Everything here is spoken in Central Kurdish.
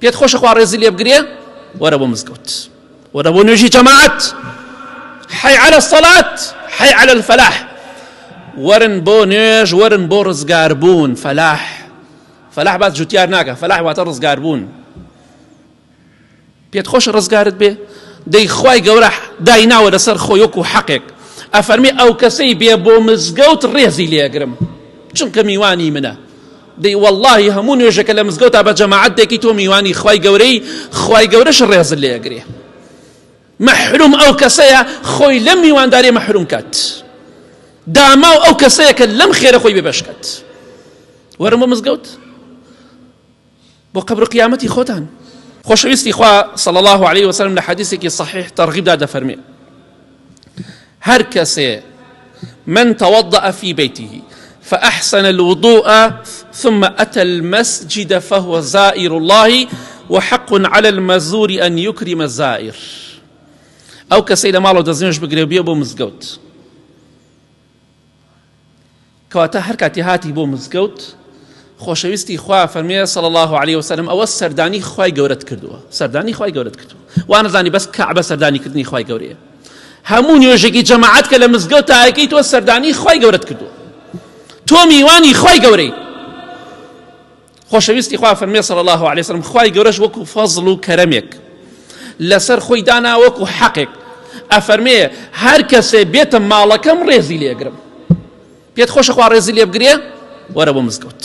پێت خۆشە خوا ڕێزی لێ بگرێ وەرە بۆ مزگەوت وەرە بۆ نوێژی جەماعەت حي على الصلاة حي على الفلاح ورن بۆ نوێژ ورن بۆ ڕزگاربوون فلاح باس جوتیار ناکە فلاح واتە ڕزگاربوون پێت خۆشە ڕزگارت بێ دەی خوای گەورە دایناوە لەسەر خۆی وەکو حەقێک ئەفەرمی ئەو کەسەی بێ بۆ مزگەوت ڕێزی لێگرم چونکە میوانی منە دەی واللهی هەموو نوێژەکە لە مزگەوتا بە جەماعەت دەکەی تۆ میوانی خوای گەورەی خوای گەورەش ڕێزت لێگرێ محروم ئەو کەسەیە خۆی لەم میواندارێ محروم کات داماو ئەو کەسەیە کە لەم خێرە خۆی بێبەش کات وەرن بۆ مزگەوت بۆ قەبر قیامەتی خۆتان خۆشەویستی خوا صلى الله عليه وسلم لە حەدیثێکی صحیح تەرغیبدا دەفەرمێ هەر کەسێ من توضأ في بيته فأحسن الوضوء ثم أتى المسجد فهو زائر الله وحق على المزور أن يكرم الزائر ئەو کەسەی لە ماڵەوە دەستنوێژ بگرێ بێ بۆ مزگەوت کەواتە هەر کاتی هاتی بۆ مزگەوت خۆشەویستی خوا فەرمێ صلى الله عليه وسلم ئەوە سەردانی خوای گەورەت کردووە سەردانی خوای گەورەت کردووە وانەزانی بەس کەعبە سەردانیکردنی خوای گەورەیە هەموو نوێژێکی جەماعەت کە لە مزگەوت تاکەی تۆ سەردانی خوای گەورەت کردووە تۆ میوانی خوای گەورەی خۆشەویستی خوا فەرمێ صلى الله عليه وسلم خوای گەورەش وەکو فەزڵ و کەرەمێک لەسەر خۆی دانا وەکو حەقێک ئەفەرمێ هەر کەسێ بێتە ماڵەکەم ڕێزی لێگرم پێت خۆشە خوا ڕێزی لێ بگرێ وەرە بۆ مزگەوت